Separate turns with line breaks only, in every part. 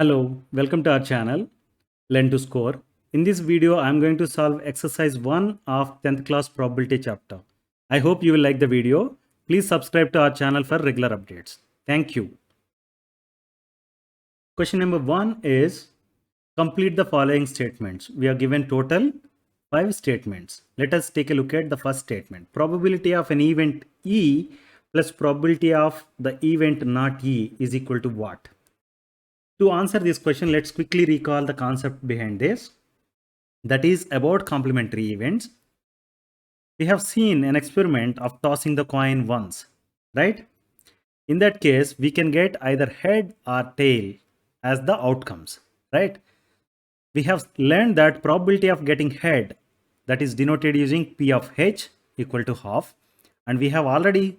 Hello, welcome to our channel, Learn to Score. In this video, I am going to solve exercise 1 of 10th class probability chapter. I hope you will like the video. Please subscribe to our channel for regular updates. Thank you. Question number 1 is complete the following statements. We are given total 5 statements. Let us take a look at the first statement. Probability of an event E plus probability of the event not E is equal to what? To answer this question, let's quickly recall the concept behind this. That is about complementary events. We have seen an experiment of tossing the coin once, right? In that case, we can get either head or tail as the outcomes, right? We have learned that probability of getting head, that is denoted using P of H equal to half. And we have already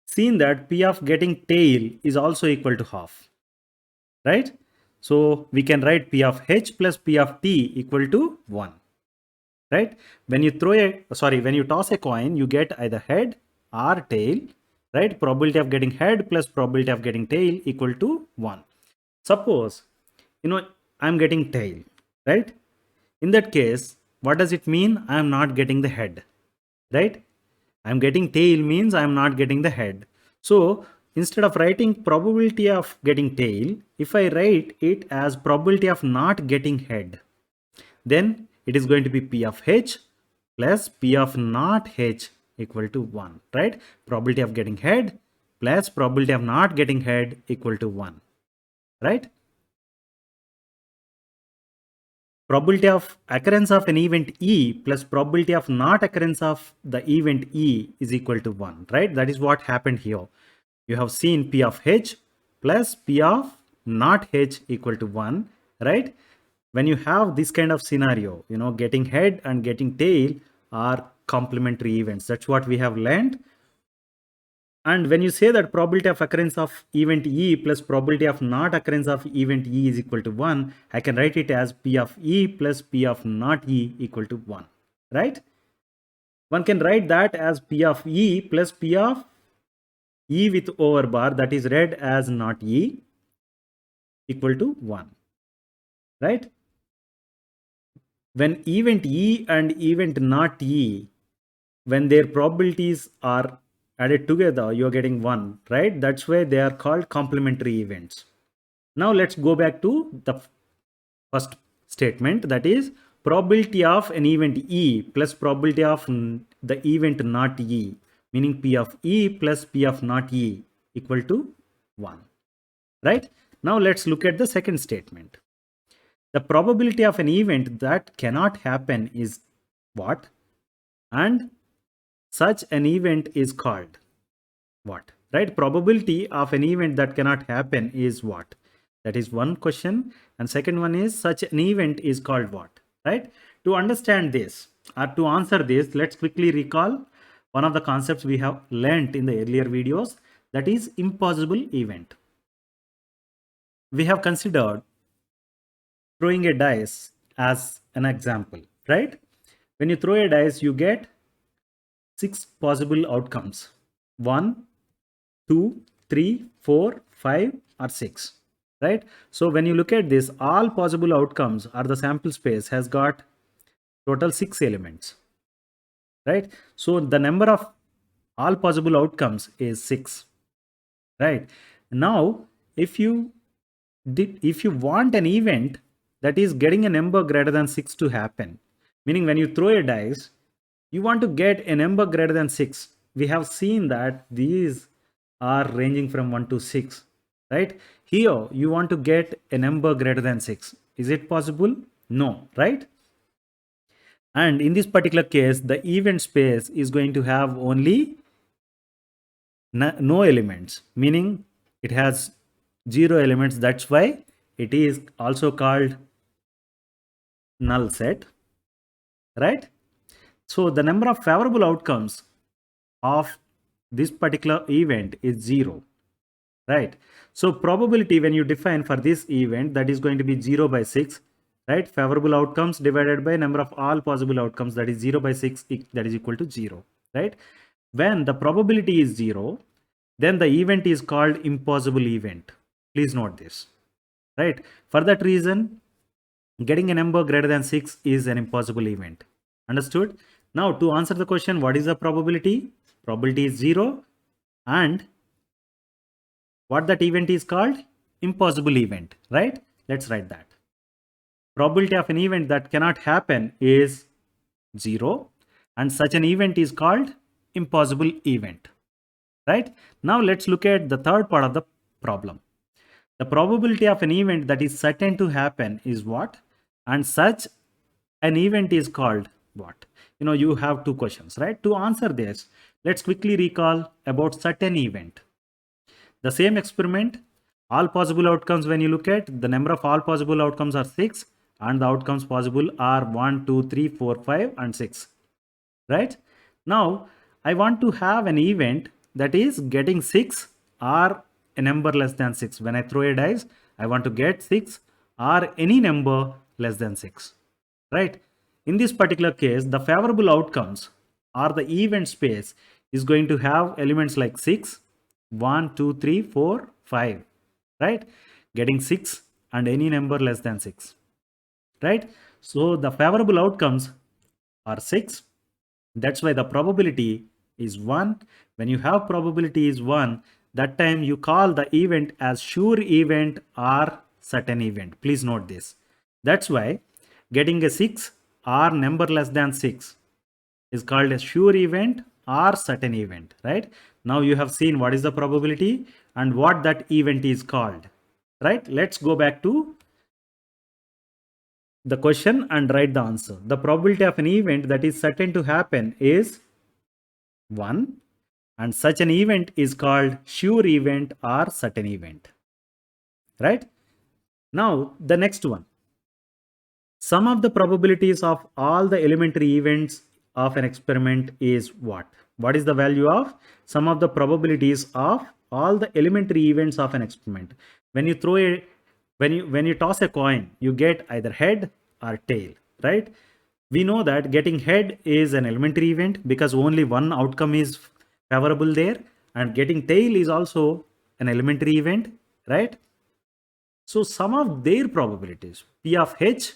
seen that P of getting tail is also equal to half, right? So we can write P of H plus P of T equal to 1, right? When you when you toss a coin, you get either head or tail, right? Probability of getting head plus probability of getting tail equal to 1. Suppose, I'm getting tail, right? In that case, what does it mean? I am not getting the head, right? I'm getting tail means I'm not getting the head. So instead of writing probability of getting tail, if I write it as probability of not getting head, then it is going to be P of H plus P of not H equal to 1, right? Probability of getting head plus probability of not getting head equal to 1, right? Probability of occurrence of an event E plus probability of not occurrence of the event E is equal to 1, right? That is what happened here. You have seen P of H plus P of not H equal to 1, right? When you have this kind of scenario, getting head and getting tail are complementary events. That's what we have learned. And when you say that probability of occurrence of event E plus probability of not occurrence of event E is equal to 1, I can write it as P of E plus P of not E equal to 1, right? One can write that as P of E plus P of E with overbar, that is read as not E, equal to 1, right? When event E and event not E, when their probabilities are added together, you're getting 1, right? That's why they are called complementary events. Now let's go back to the first statement, that is probability of an event E plus probability of the event not E, meaning P of E plus P of not E equal to 1, right? Now let's look at the second statement. The probability of an event that cannot happen is what? And such an event is called what, right? Probability of an event that cannot happen is what? That is one question. And second one is such an event is called what, right? To understand this or to answer this, let's quickly recall one of the concepts we have learned in the earlier videos, that is impossible event. We have considered throwing a dice as an example, right? When you throw a dice, you get 6 possible outcomes: 1, 2, 3, 4, 5, or 6, right? So when you look at this, all possible outcomes or the sample space has got total 6 elements, right? So the number of all possible outcomes is 6, right? Now, if you want an event that is getting a number greater than 6 to happen, meaning when you throw a dice, you want to get a number greater than 6. We have seen that these are ranging from 1 to 6, right? Here, you want to get a number greater than 6. Is it possible? No, right? And in this particular case, the event space is going to have only no elements, meaning it has 0 elements. That's why it is also called null set, right? So the number of favorable outcomes of this particular event is 0, right? So probability, when you define for this event, that is going to be 0 by 6, right? Favorable outcomes divided by number of all possible outcomes, that is 0 by 6, that is equal to 0, right? When the probability is 0, then the event is called impossible event. Please note this. right? For that reason, getting a number greater than 6 is an impossible event. Understood? Now, to answer the question, what is the probability? Probability is 0, and what that event is called? Impossible event, right? Let's write that. Probability of an event that cannot happen is 0, and such an event is called impossible event, right? Now let's look at the third part of the problem. The probability of an event that is certain to happen is what? And such an event is called what? You have two questions, right? To answer this, let's quickly recall about certain event. The same experiment, all possible outcomes, when you look at the number of all possible outcomes are 6, and the outcomes possible are 1, 2, 3, 4, 5, and 6, right? Now, I want to have an event that is getting 6 or a number less than 6. When I throw a dice, I want to get 6 or any number less than 6, right? In this particular case, the favorable outcomes or the event space is going to have elements like 6, 1, 2, 3, 4, 5, right? Getting 6 and any number less than 6, right? So the favorable outcomes are 6. That's why the probability is 1. When you have probability is 1, that time you call the event as sure event or certain event. Please note this. That's why getting a 6 or number less than 6 is called a sure event or certain event, right? Now you have seen what is the probability and what that event is called, right? Let's go back to the question and write the answer. The probability of an event that is certain to happen is 1, and such an event is called sure event or certain event, right? Now the next one, sum of the probabilities of all the elementary events of an experiment is what is the value of sum of the probabilities of all the elementary events of an experiment? When you throw a when you toss a coin, you get either head or tail, right? We know that getting head is an elementary event because only one outcome is favorable there, and getting tail is also an elementary event, right? So sum of their probabilities, P of H,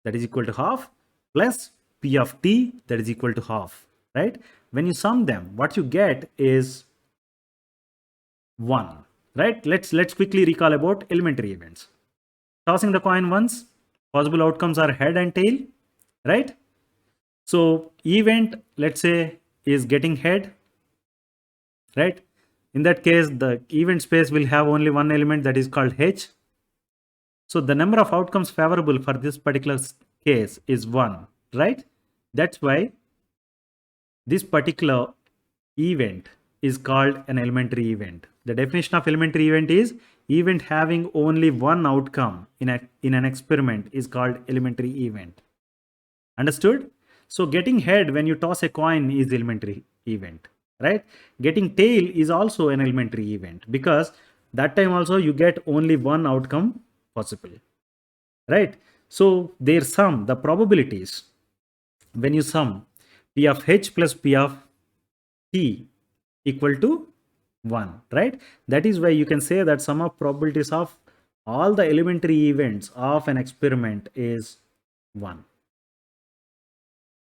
that is equal to half, plus P of T, that is equal to half, right? When you sum them, what you get is 1, right? Let's quickly recall about elementary events. Tossing the coin once, possible outcomes are head and tail, right? So event, let's say, is getting head, right? In that case, the event space will have only one element, that is called H. So the number of outcomes favorable for this particular case is 1, right? That's why this particular event is called an elementary event. The definition of elementary event is event having only one outcome in an experiment is called elementary event. Understood? So getting head when you toss a coin is elementary event, right? Getting tail is also an elementary event because that time also you get only one outcome possible, right? So their sum, the probabilities, when you sum P of H plus P of T equal to 1, right? That is why you can say that sum of probabilities of all the elementary events of an experiment is 1.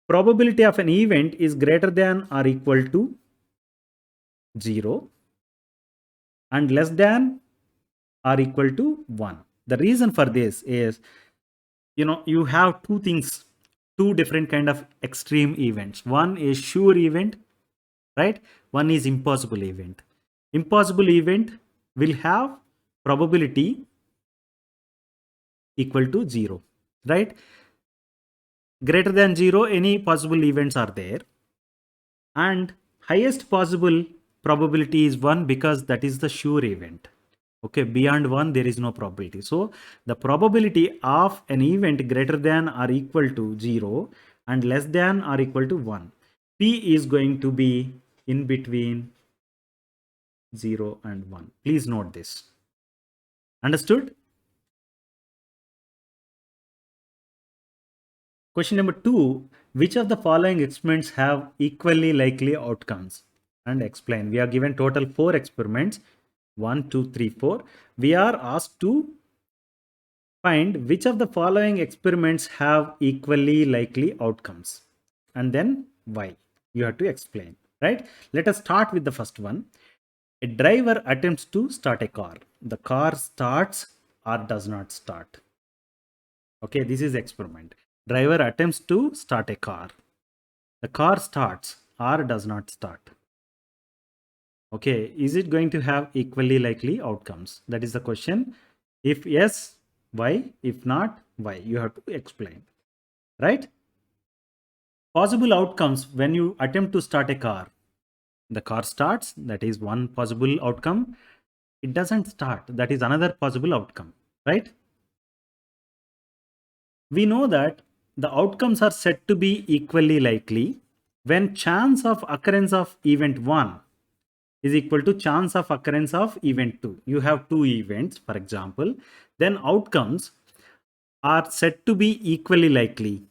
Probability of an event is greater than or equal to 0 and less than or equal to 1. The reason for this is, you have two things, two different kind of extreme events. One is sure event, right? One is impossible event. Impossible event will have probability equal to 0, right? Greater than 0, any possible events are there, and highest possible probability is 1 because that is the sure event. Okay, beyond 1 there is no probability. So the probability of an event greater than or equal to 0 and less than or equal to 1, P is going to be in between 0 and 1. Please note this. Understood? Question number 2, which of the following experiments have equally likely outcomes? And explain. We are given total 4 experiments, 1, 2, 3, 4. We are asked to Find which of the following experiments have equally likely outcomes, and then why. You have to explain, right? Let us start with the first one. A driver attempts to start a car. The car starts or does not start. Okay, this is experiment. Driver attempts to start a car. The car starts or does not start. Okay, is it going to have equally likely outcomes? That is the question. If yes, why? If not, why? You have to explain, right? Possible outcomes when you attempt to start a car. The car starts, that is one possible outcome. It doesn't start, that is another possible outcome, right? We know that the outcomes are said to be equally likely when chance of occurrence of event 1 is equal to chance of occurrence of event 2. You have two events, for example, then outcomes are said to be equally likely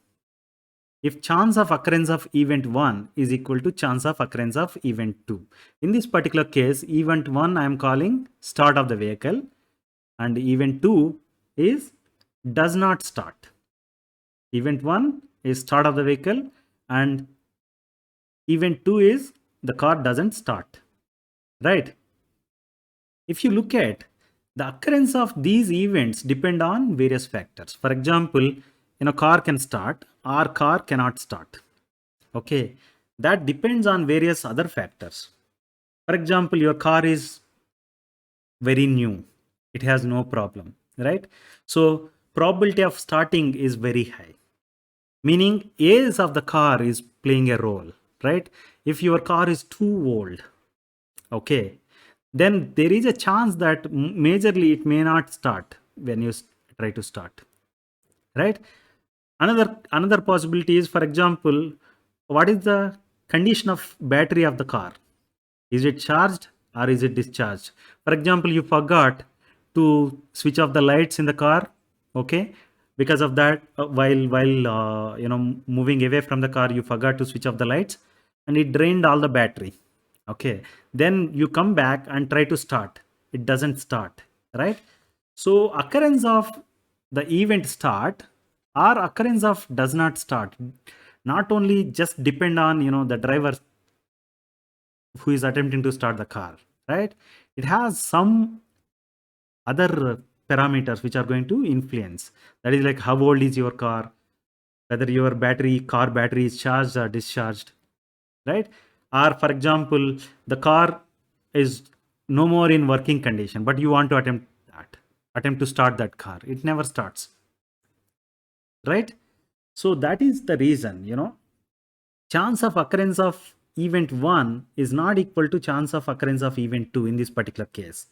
if chance of occurrence of event 1 is equal to chance of occurrence of event 2. In this particular case, event 1 I am calling start of the vehicle, and event 2 is does not start. Event 1 is start of the vehicle, and event 2 is the car doesn't start, right? If you look at the occurrence of these events depend on various factors. For example, car can start or car cannot start. Okay, that depends on various other factors. For example, your car is very new, it has no problem, right? So probability of starting is very high, meaning age of the car is playing a role, right? If your car is too old, okay, then there is a chance that majorly it may not start when you try to start, right? Another possibility is, for example, what is the condition of battery of the car? Is it charged or is it discharged? For example, you forgot to switch off the lights in the car, okay? Because of that, while moving away from the car, you forgot to switch off the lights, and it drained all the battery. Okay, then you come back and try to start. It doesn't start, right? So occurrence of the event start or occurrence of does not start not only just depend on the driver who is attempting to start the car, right? It has some other parameters which are going to influence. That is like how old is your car, whether your car battery is charged or discharged, right? Or for example, the car is no more in working condition, but you want to attempt to start that car. It never starts, right? So that is the reason, chance of occurrence of event 1 is not equal to chance of occurrence of event 2 in this particular case,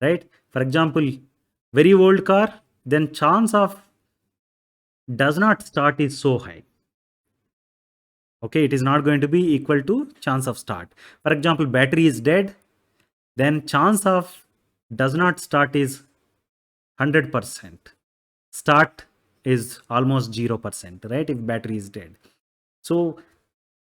right? For example, very old car, then chance of does not start is so high. Okay, it is not going to be equal to chance of start. For example, battery is dead, then chance of does not start is 100%. Start is almost 0%, right? If battery is dead. So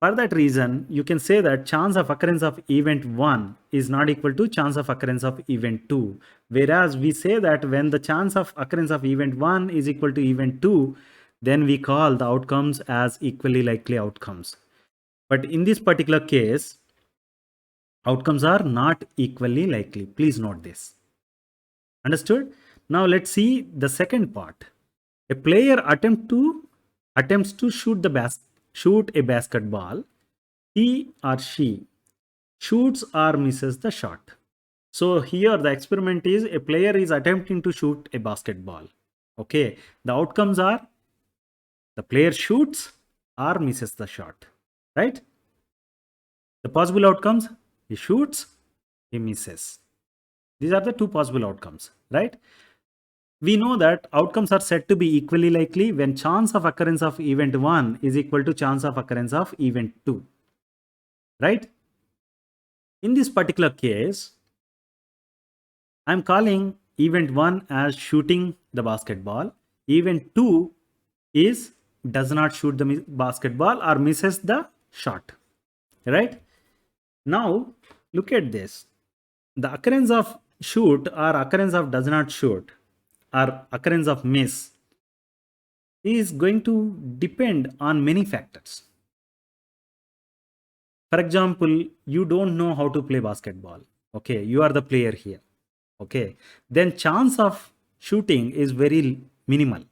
for that reason, you can say that chance of occurrence of event 1 is not equal to chance of occurrence of event 2. Whereas we say that when the chance of occurrence of event 1 is equal to event 2, then we call the outcomes as equally likely outcomes. But in this particular case, outcomes are not equally likely. Please note this. Understood? Now let's see the second part. A player attempts to shoot a basketball. He or she shoots or misses the shot. So here the experiment is a player is attempting to shoot a basketball. Okay, the outcomes are the player shoots or misses the shot, right? The possible outcomes, he shoots, he misses. These are the two possible outcomes, right? We know that outcomes are said to be equally likely when chance of occurrence of event 1 is equal to chance of occurrence of event 2, right? In this particular case, I'm calling event 1 as shooting the basketball. Event 2 is does not shoot the basketball or misses the shot, right? Now look at this. The occurrence of shoot or occurrence of does not shoot. or occurrence of miss is going to depend on many factors. For example, you don't know how to play basketball. Okay, you are the player here. Okay, then chance of shooting is very minimal,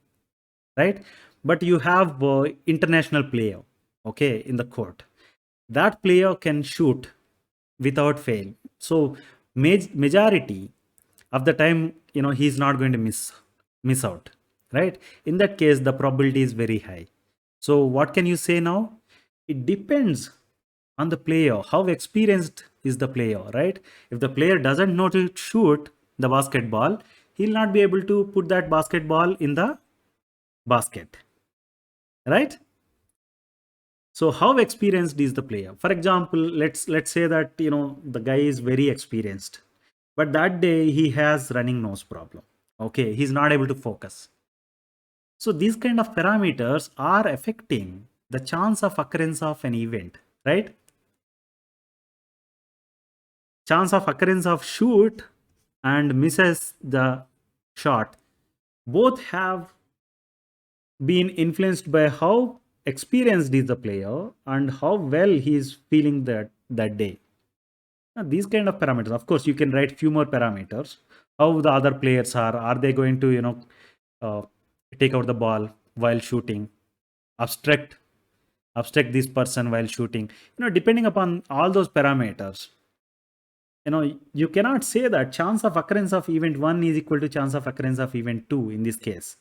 right? But you have international player, okay, in the court. That player can shoot without fail. So majority of the time, he's not going to miss out, right? In that case, the probability is very high. So what can you say now? It depends on the player. How experienced is the player, right? If the player doesn't know to shoot the basketball, he'll not be able to put that basketball in the basket, right? So how experienced is the player? For example, let's say that the guy is very experienced, but that day he has running nose problem. Okay, he's not able to focus. So these kind of parameters are affecting the chance of occurrence of an event, right? Chance of occurrence of shoot and misses the shot both have been influenced by how experienced is the player and how well he is feeling that day. Now, these kind of parameters, of course, you can write few more parameters. How the other players are they going to uh, take out the ball while shooting, abstract this person while shooting, depending upon all those parameters, you cannot say that chance of occurrence of event 1 is equal to chance of occurrence of event 2 in this case,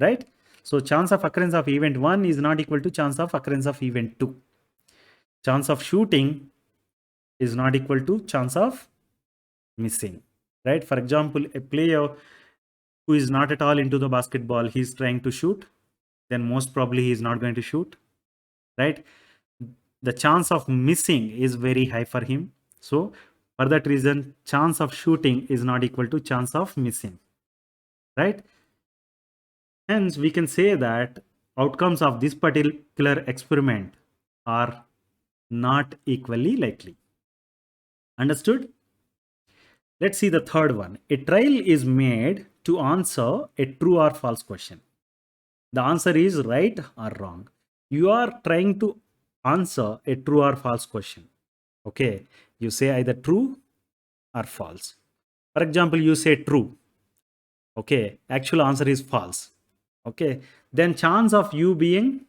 right? So chance of occurrence of event 1 is not equal to chance of occurrence of event 2. Chance of shooting is not equal to chance of missing, right? For example, a player who is not at all into the basketball, he's trying to shoot, then most probably he is not going to shoot, right? The chance of missing is very high for him. So for that reason, chance of shooting is not equal to chance of missing, right? Hence, we can say that outcomes of this particular experiment are not equally likely. Understood? Let's see the third one. A trial is made to answer a true or false question. The answer is right or wrong. You are trying to answer a true or false question. Okay, you say either true or false. For example, you say true. Okay, actual answer is false. Okay, then chance of you being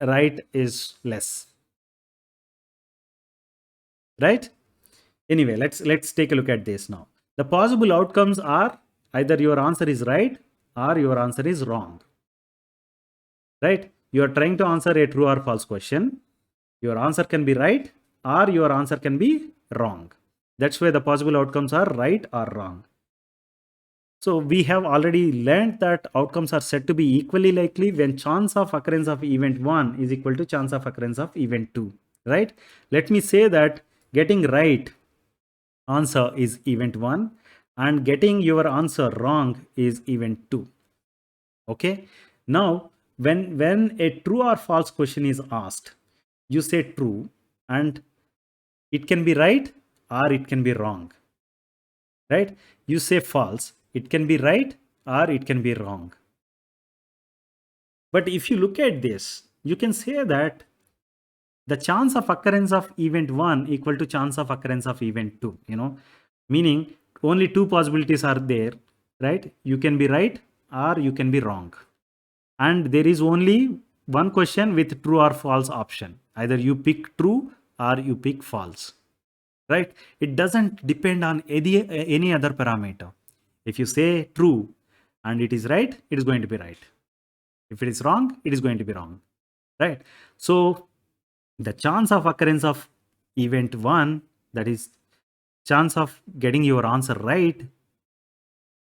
right is less, right? Anyway, let's take a look at this now. The possible outcomes are either your answer is right or your answer is wrong, right? You are trying to answer a true or false question. Your answer can be right or your answer can be wrong. That's why the possible outcomes are right or wrong. So we have already learned that outcomes are said to be equally likely when chance of occurrence of event 1 is equal to chance of occurrence of event 2, right? Let me say that getting right answer is event 1 and getting your answer wrong is event 2. Okay, now when a true or false question is asked, you say true and it can be right or it can be wrong, right? You say false, it can be right or it can be wrong. But if you look at this, you can say that the chance of occurrence of event 1 equal to chance of occurrence of event 2, meaning only two possibilities are there, right? You can be right or you can be wrong. And there is only one question with true or false option. Either you pick true or you pick false, right? It doesn't depend on any other parameter. If you say true and it is right, it is going to be right. If it is wrong, it is going to be wrong, right? So the chance of occurrence of event 1, that is chance of getting your answer right,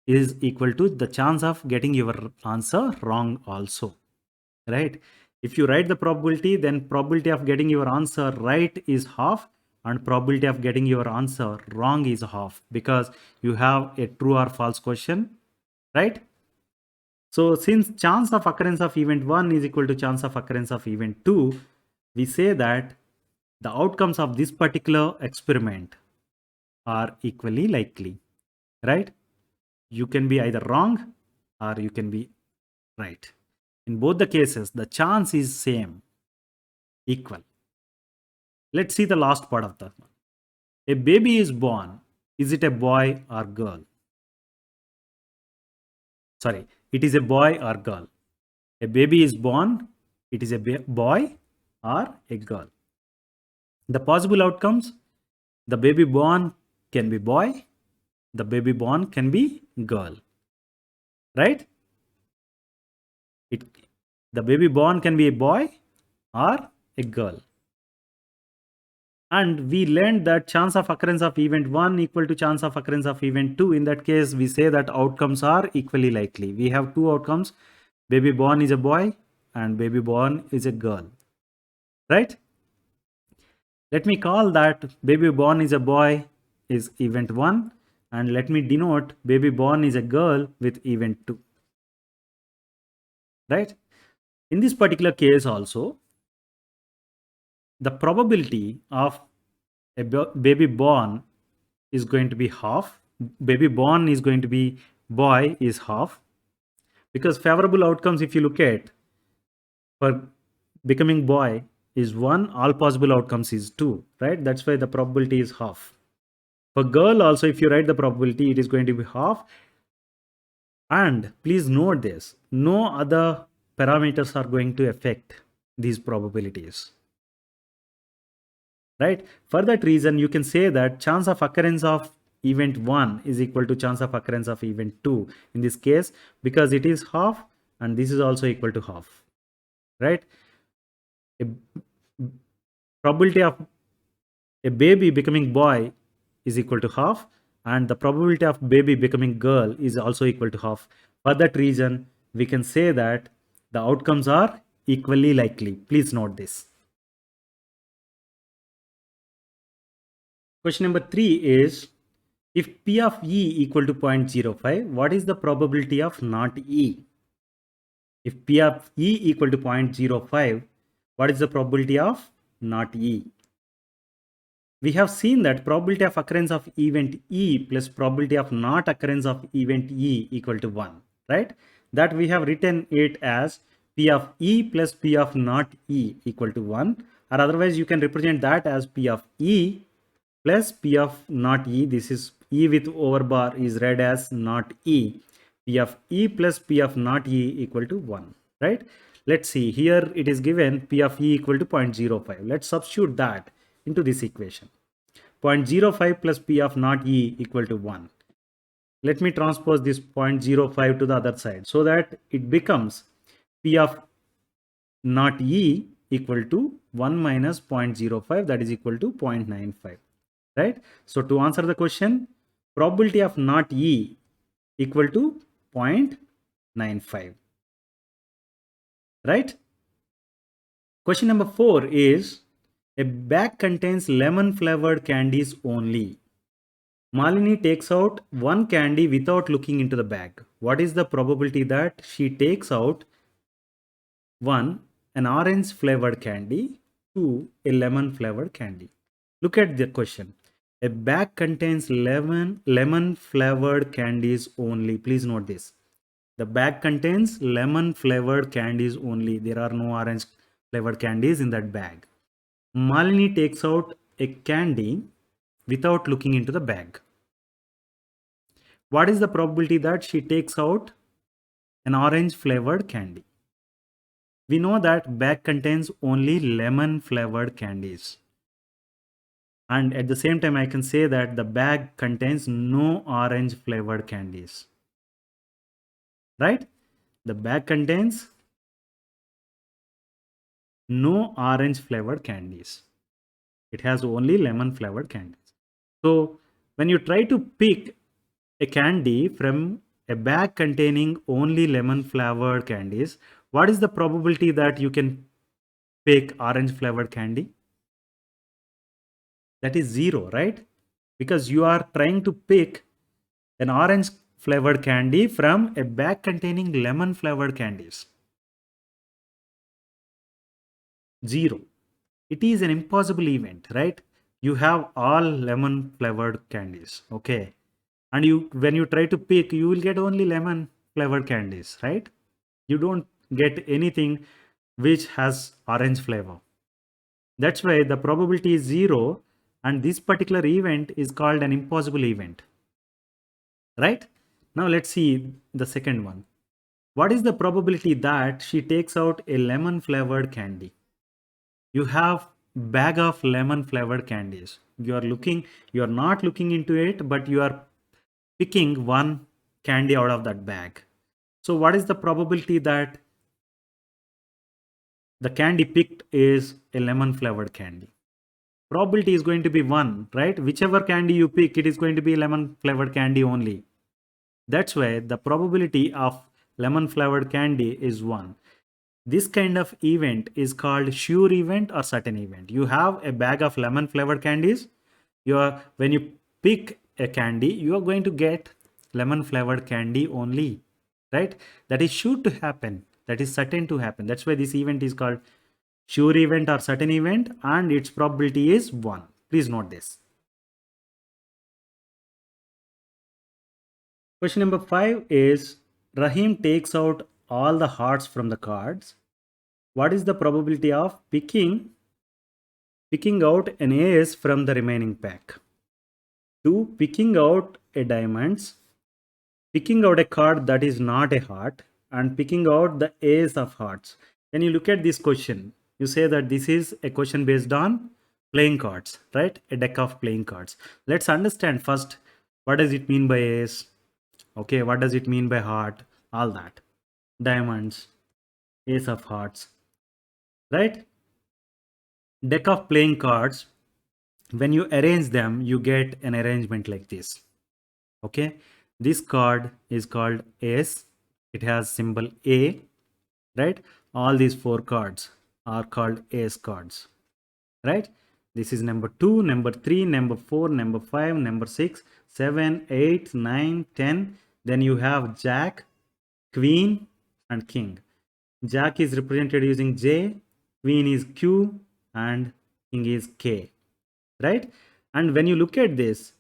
is equal to the chance of getting your answer wrong also, right? If you write the probability, then probability of getting your answer right is half and probability of getting your answer wrong is half because you have a true or false question, right? So since chance of occurrence of event 1 is equal to chance of occurrence of event 2, we say that the outcomes of this particular experiment are equally likely, right? you can be either wrong or you can be right. In both the cases, the chance is same, equal. Let's see the last part of that one. A baby is born. Is it a boy or girl? Sorry, it is a boy or girl. A baby is born. It is a boy or a girl. The possible outcomes, the baby born can be boy, the baby born can be girl, right? It, the baby born can be a boy or a girl. And we learned that chance of occurrence of event 1 equal to chance of occurrence of event 2. In that case, we say that outcomes are equally likely. We have two outcomes. Baby born is a boy and baby born is a girl, right? Let me call that baby born is a boy is event 1, and let me denote baby born is a girl with event 2, right? In this particular case also, the probability of a baby born is going to be half. Baby born is going to be boy is half, because favorable outcomes, if you look at, for becoming boy is 1, all possible outcomes is 2, right? That's why the probability is half. For girl also, if you write the probability, it is going to be half. And please note this, no other parameters are going to affect these probabilities, right? For that reason, you can say that chance of occurrence of event 1 is equal to chance of occurrence of event 2 in this case, because it is half and this is also equal to half, right? A probability of a baby becoming boy is equal to half, and the probability of baby becoming girl is also equal to half. For that reason, we can say that the outcomes are equally likely. Please note this. Question number 3 is, if P of E equal to 0.05, what is the probability of not E? If P of E equal to 0.05, what is the probability of not E? We have seen that probability of occurrence of event E plus probability of not occurrence of event E equal to 1, right? That we have written it as P of E plus P of not E equal to 1, or otherwise you can represent that as P of E plus P of not E. This is E with overbar is read as not E. P of E plus P of not E equal to 1, right? Let's see, here it is given P of E equal to 0.05. Let's substitute that into this equation. 0.05 plus P of not E equal to 1. Let me transpose this 0.05 to the other side so that it becomes P of not E equal to 1 minus 0.05, that is equal to 0.95, right? So to answer the question, probability of not E equal to 0.95, right? Question number 4 is, a bag contains lemon flavored candies only. Malini takes out one candy without looking into the bag. What is the probability that she takes out 1, an orange flavored candy, 2, a lemon flavored candy? Look at the question. A bag contains lemon flavored candies only. Please note this. The bag contains lemon flavored candies only. There are no orange flavored candies in that bag. Malini takes out a candy without looking into the bag. What is the probability that she takes out an orange flavored candy? We know that bag contains only lemon flavored candies. And at the same time, I can say that the bag contains no orange flavored candies. Right? The bag contains no orange flavored candies. It has only lemon flavored candies. So when you try to pick a candy from a bag containing only lemon flavored candies, what is the probability that you can pick orange flavored candy? That is 0, right? Because you are trying to pick an orange flavored candy from a bag containing lemon flavored candies. 0. It is an impossible event, right? You have all lemon flavored candies. Okay. and when you try to pick, you will get only lemon flavored candies, right? You don't get anything which has orange flavor. That's why the probability is 0, and this particular event is called an impossible event, right? Now let's see the second one. What is the probability that she takes out a lemon flavored candy? You have bag of lemon flavored candies. You are not looking into it, but you are picking one candy out of that bag. So what is the probability that the candy picked is a lemon flavored candy? Probability is going to be 1, right? Whichever candy you pick, it is going to be lemon flavored candy only. That's why the probability of lemon flavored candy is 1. This kind of event is called sure event or certain event. You have a bag of lemon flavored candies. When you pick a candy, you are going to get lemon flavored candy only, right? That is sure to happen. That is certain to happen. That's why this event is called sure event or certain event, and its probability is 1. Please note this. Question number 5 is Rahim takes out all the hearts from the cards. What is the probability of picking out an ace from the remaining pack? 2. Picking out a diamonds, picking out a card that is not a heart, and picking out the ace of hearts. When you look at this question, you say that this is a question based on playing cards, right? A deck of playing cards. Let's understand first, what does it mean by ace? Okay, what does it mean by heart? All that. Diamonds, ace of hearts, right? Deck of playing cards, when you arrange them, you get an arrangement like this. Okay, this card is called ace. It has symbol A, right? All these 4 cards are called ace cards, right? This is number 2, number 3, number 4, number 5, number 6, 7, 8, 9, 10. Then you have jack, queen, and king. Jack is represented using J, queen is Q, and king is K, right? And when you look at this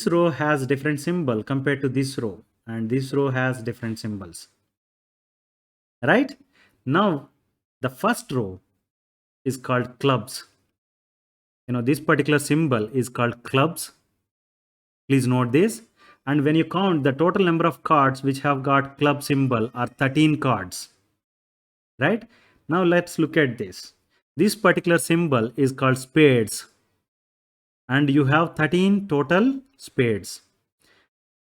row has different symbol compared to this row, and this row has different symbols, right? Now the first row is called clubs. This particular symbol is called clubs. Please note this. And when you count, the total number of cards which have got club symbol are 13 cards, right? Now let's look at this. This particular symbol is called spades, and you have 13 total spades.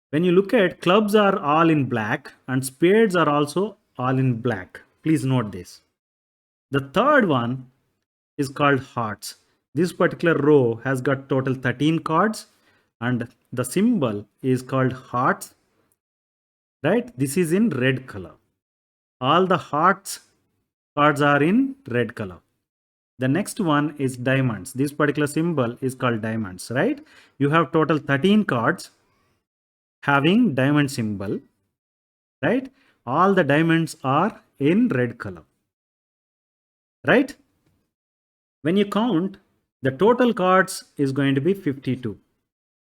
When you look at, clubs are all in black and spades are also all in black. Please note this. The third one is called hearts. This particular row has got total 13 cards and the symbol is called hearts, right? This is in red color. All the hearts cards are in red color. The next one is diamonds. This particular symbol is called diamonds, right? You have total 13 cards having diamond symbol, right? All the diamonds are in red color, right? When you count, the total cards is going to be 52.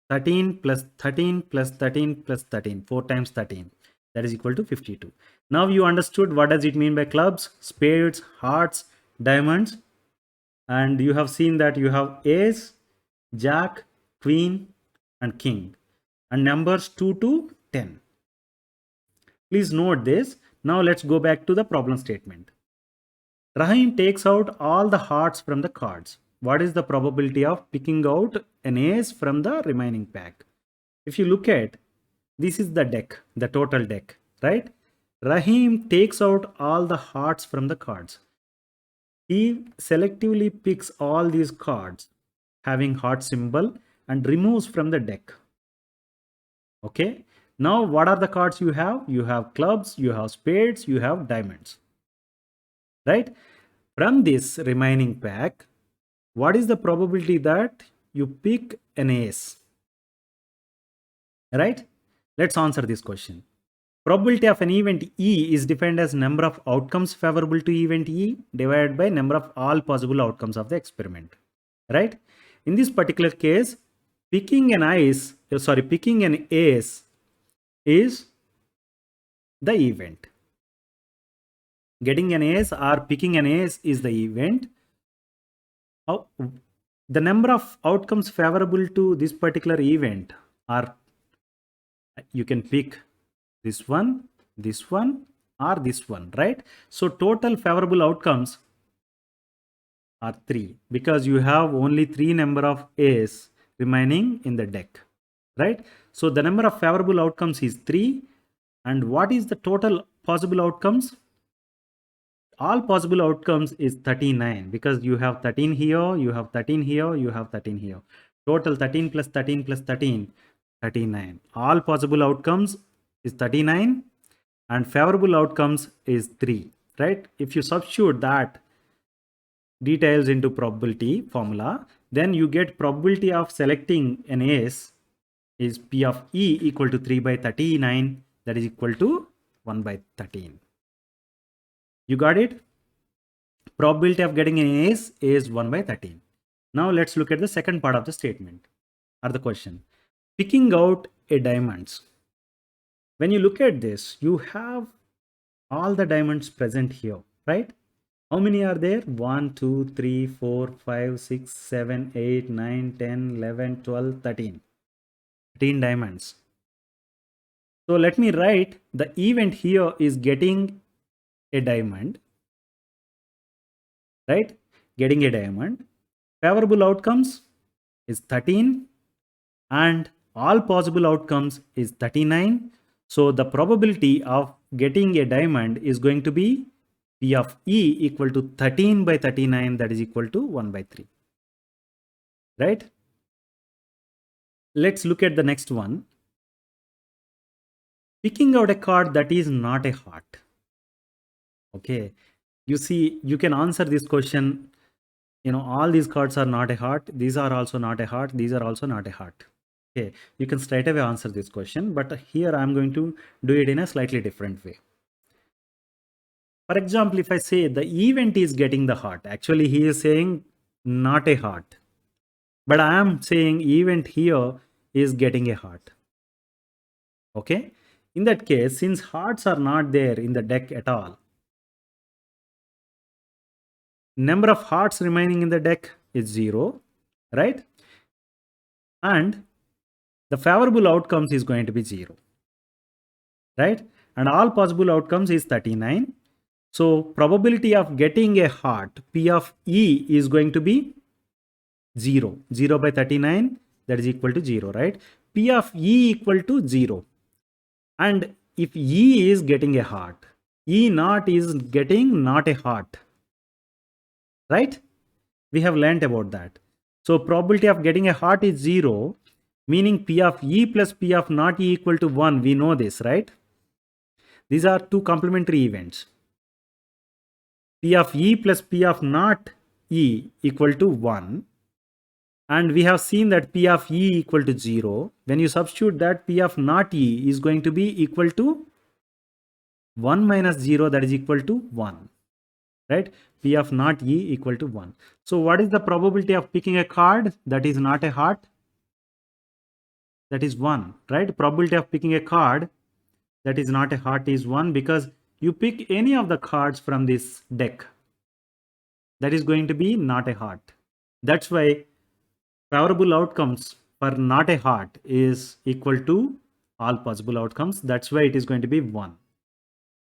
13 plus 13 plus 13 plus 13, 4 times 13, that is equal to 52. Now you understood what does it mean by clubs, spades, hearts, diamonds, and you have seen that you have ace, jack, queen, and king, and numbers 2 to 10. Please note this. Now let's go back to the problem statement. Rahim takes out all the hearts from the cards. What is the probability of picking out an ace from the remaining pack? If you look at, this is the deck, the total deck, right? Rahim takes out all the hearts from the cards. He selectively picks all these cards having heart symbol and removes from the deck. Okay. Now what are the cards you have? You have clubs, you have spades, you have diamonds, right? From this remaining pack, what is the probability that you pick an ace, right? Let's answer this question. Probability of an event E is defined as number of outcomes favorable to event E divided by number of all possible outcomes of the experiment, right? In this particular case, Picking an ace is the event. Getting an ace or picking an ace is the event. The number of outcomes favorable to this particular event are, you can pick this one, or this one, right? So total favorable outcomes are 3 because you have only 3 number of A's remaining in the deck, right? So the number of favorable outcomes is 3. And what is the total possible outcomes? All possible outcomes is 39 because you have 13 here, you have 13 here, you have 13 here. Total 13 plus 13 plus 13, 39. All possible outcomes is 39 and favorable outcomes is 3, right? If you substitute that details into probability formula, then you get probability of selecting an ace is P of E equal to 3 by 39, that is equal to 1 by 13. You got it? Probability of getting an ace is 1 by 13. Now let's look at the second part of the statement or the question. Picking out a diamonds. When you look at this, you have all the diamonds present here, right? How many are there? 1, 2, 3, 4, 5, 6, 7, 8, 9, 10, 11, 12, 13. 13 diamonds. So let me write the event here is getting a diamond, right? Getting a diamond. Favorable outcomes is 13 and all possible outcomes is 39. So the probability of getting a diamond is going to be P of E equal to 13 by 39, that is equal to 1 by 3, right? Let's look at the next one. Picking out a card that is not a heart. Okay, you see, you can answer this question. All these cards are not a heart. These are also not a heart. These are also not a heart. Okay, you can straight away answer this question, but here I'm going to do it in a slightly different way. For example, if I say the event is getting the heart, actually he is saying not a heart, but I am saying event here is getting a heart. Okay, in that case, since hearts are not there in the deck at all, number of hearts remaining in the deck is 0, right? And the favorable outcomes is going to be 0, right? And all possible outcomes is 39. So probability of getting a heart, P of E, is going to be 0. 0 by 39, that is equal to 0, right? P of E equal to 0. And if E is getting a heart, E naught is getting not a heart, right? We have learnt about that. So probability of getting a heart is 0, meaning P of E plus P of not E equal to 1. We know this, right? These are two complementary events. P of E plus P of not E equal to 1. And we have seen that P of E equal to 0. When you substitute that, P of not E is going to be equal to 1 minus 0, that is equal to 1. Right? P of not E equal to 1. So what is the probability of picking a card that is not a heart? That is 1, right? Probability of picking a card that is not a heart is 1 because you pick any of the cards from this deck. That is going to be not a heart. That's why favorable outcomes for not a heart is equal to all possible outcomes. That's why it is going to be 1,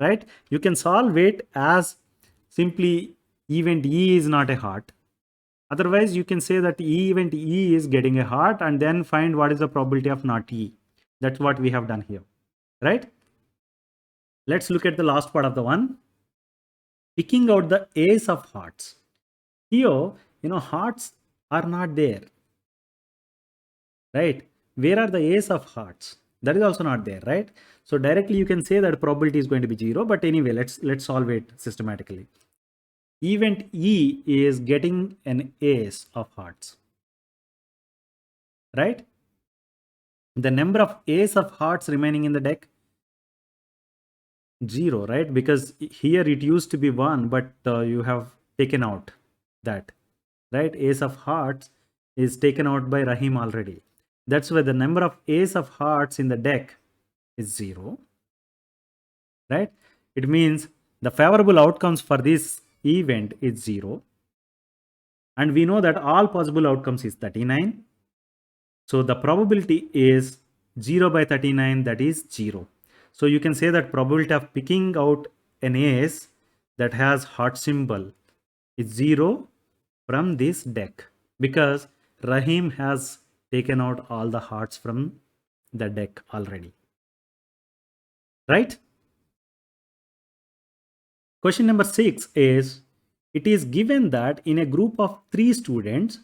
right? You can solve it as simply event E is not a heart. Otherwise, you can say that event E is getting a heart and then find what is the probability of not E. That's what we have done here, right? Let's look at the last part of the one. Picking out the ace of hearts. Here, hearts are not there, right? Where are the ace of hearts? That is also not there, right? So directly you can say that probability is going to be 0, but anyway, let's solve it systematically. Event E is getting an ace of hearts, right? The number of ace of hearts remaining in the deck, 0, right? Because here it used to be 1, but you have taken out that, right? Ace of hearts is taken out by Rahim already. That's why the number of ace of hearts in the deck is 0, right? It means the favorable outcomes for this event is 0. And we know that all possible outcomes is 39. So the probability is 0 by 39, that is 0. So you can say that probability of picking out an ace that has heart symbol is 0 from this deck, because Rahim has taken out all the hearts from the deck already. Right? Question number 6 is, it is given that in a group of 3 students,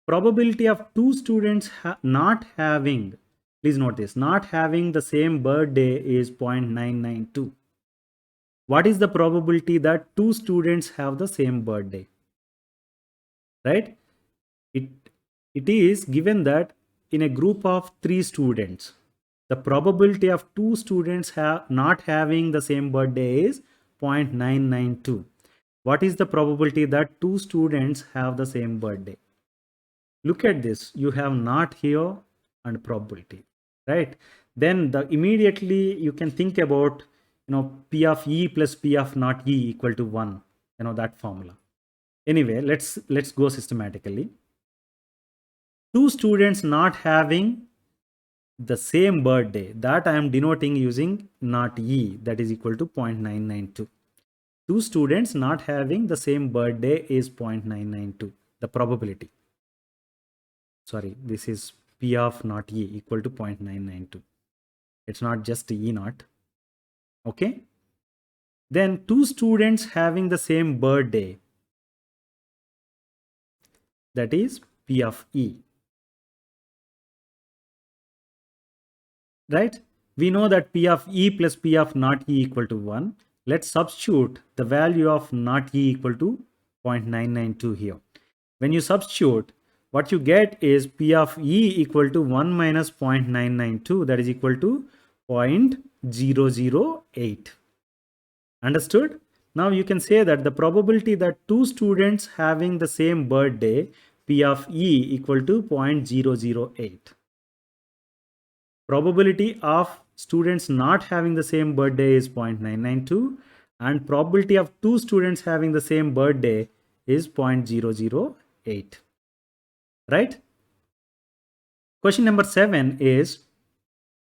probability of 2 students not having, please note this, not having the same birthday is 0.992. What is the probability that 2 students have the same birthday? Right? It is given that in a group of 3 students, the probability of 2 students not having the same birthday is 0.992. What is the probability that 2 students have the same birthday? Look at this. You have not here and probability, right? Then immediately you can think about, P of E plus P of not E equal to 1, that formula. Anyway, let's go systematically. 2 students not having the same birthday, that I am denoting using not E, that is equal to 0.992. 2 students not having the same birthday is 0.992, the probability. Sorry, this is P of not E equal to 0.992. It's not just E naught. Okay. Then 2 students having the same birthday, that is P of E. Right? We know that P of E plus P of not E equal to 1. Let's substitute the value of not E equal to 0.992 here. When you substitute, what you get is P of E equal to 1 minus 0.992, that is equal to 0.008. Understood? Now you can say that the probability that 2 students having the same birthday, P of E equal to 0.008. Probability of students not having the same birthday is 0.992, and probability of 2 students having the same birthday is 0.008. Right? Question number 7 is,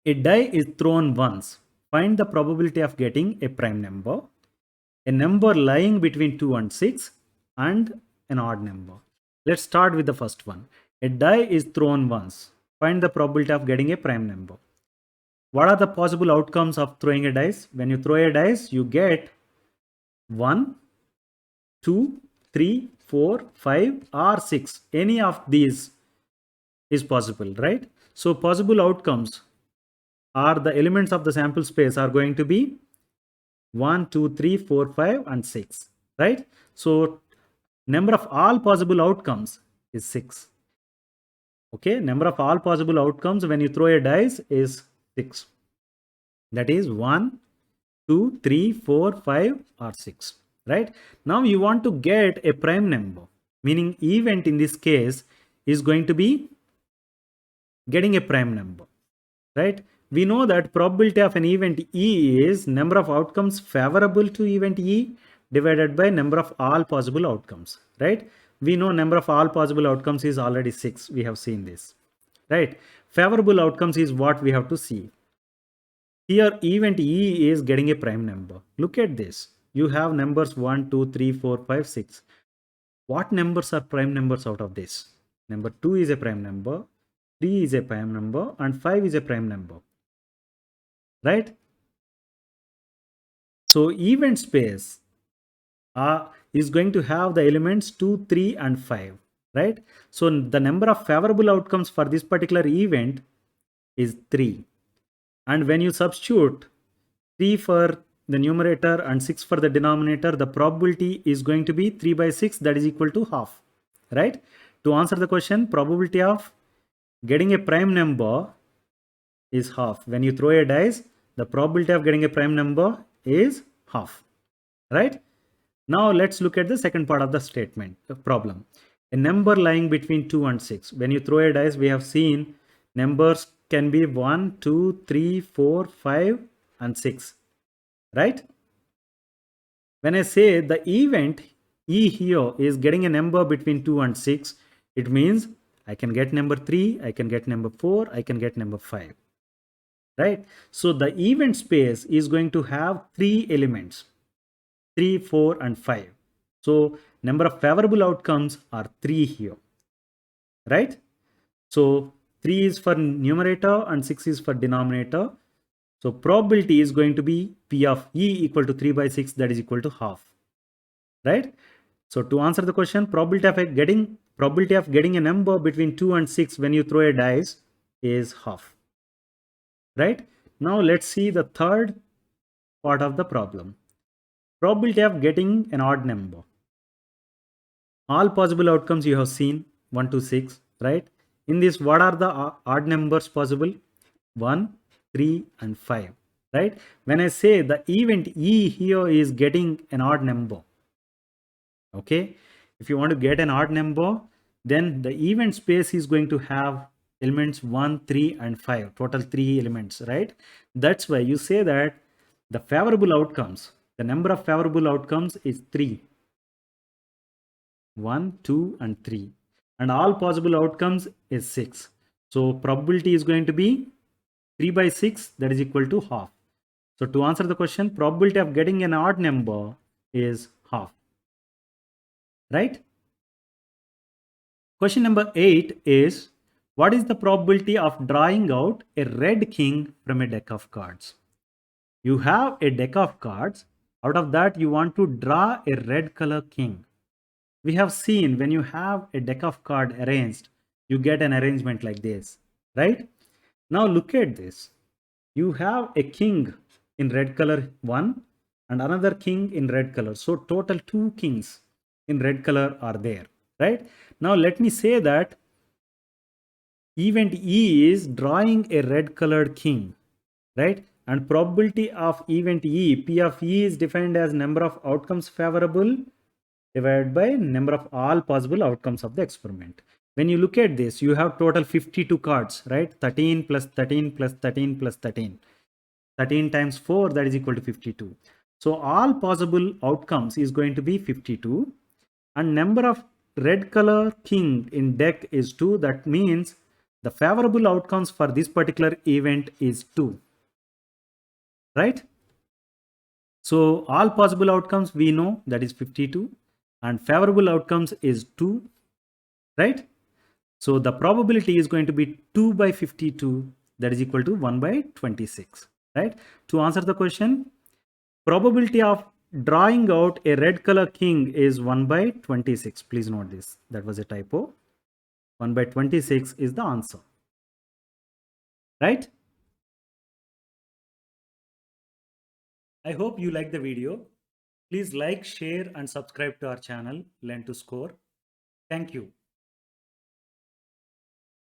a die is thrown once. Find the probability of getting a prime number, a number lying between 2 and 6, and an odd number. Let's start with the first one. A die is thrown once. Find the probability of getting a prime number. What are the possible outcomes of throwing a dice? When you throw a dice, you get 1, 2, 3, 4, 5, or 6. Any of these is possible, right? So possible outcomes are the elements of the sample space are going to be 1, 2, 3, 4, 5, and 6, right? So number of all possible outcomes is 6. Okay, number of all possible outcomes when you throw a dice is 6. That is 1, 2, 3, 4, 5, or 6, right? Now you want to get a prime number, meaning event in this case is going to be getting a prime number, right? We know that probability of an event E is number of outcomes favorable to event E divided by number of all possible outcomes, right? We know number of all possible outcomes is already 6. We have seen this, right? Favorable outcomes is what we have to see. Here event E is getting a prime number. Look at this. You have numbers 1, 2, 3, 4, 5, 6. What numbers are prime numbers out of this? Number 2 is a prime number, 3 is a prime number, and 5 is a prime number, right? So event space is going to have the elements 2, 3, and 5, right? So the number of favorable outcomes for this particular event is 3. And when you substitute 3 for the numerator and 6 for the denominator, the probability is going to be 3 by 6, that is equal to half, right? To answer the question, probability of getting a prime number is half. When you throw a dice, the probability of getting a prime number is half, right? Now let's look at the second part of the statement, the problem. A number lying between 2 and 6. When you throw a dice, we have seen Numbers can be 1, 2, 3, 4, 5 and 6, right? When I say the event E here is getting a number between 2 and 6, it means I can get number 3, I can get number 4, I can get number 5, right? So the event space is going to have 3 elements, 3, 4 and 5. So number of favorable outcomes are 3 here, right? So 3 is for numerator and 6 is for denominator. So probability is going to be P of E equal to 3 by 6, that is equal to half, right? So to answer the question, probability of getting a number between 2 and 6 when you throw a dice is half, right? Now let's see the third part of the problem. Probability of getting an odd number. All possible outcomes you have seen 1 to 6, right? In this, what are the odd numbers possible? 1, 3 and 5, right? When I say the event E here is getting an odd number, okay, if you want to get an odd number, then the event space is going to have elements 1, 3 and 5, total 3 elements, right? That's why you say that the favorable outcomes, the number of favorable outcomes is 3, 1, 2 and 3, and all possible outcomes is 6. So probability is going to be 3 by 6, that is equal to half. So to answer the question, probability of getting an odd number is half, right? Question number 8 is, what is the probability of drawing out a red king from a deck of cards? You have a deck of cards. Out of that, you want to draw a red color king. We have seen when you have a deck of cards arranged, you get an arrangement like this, right? Now look at this. You have a king in red color 1 and another king in red color. So total 2 kings in red color are there, right? Now let me say that event E is drawing a red colored king, right? And probability of event E, P of E, is defined as number of outcomes favorable divided by number of all possible outcomes of the experiment. When you look at this, you have total 52 cards, right? 13 plus 13 plus 13 plus 13. 13 times 4, that is equal to 52. So all possible outcomes is going to be 52. And number of red color king in deck is 2. That means the favorable outcomes for this particular event is 2. Right? So all possible outcomes we know, that is 52. And favorable outcomes is 2. Right? So the probability is going to be 2 by 52, that is equal to 1 by 26. Right? To answer the question, probability of drawing out a red color king is 1 by 26. Please note this. That was a typo. 1 by 26 is the answer. Right? I hope you like the video. Please like, share and subscribe to our channel, Learn to Score. Thank you.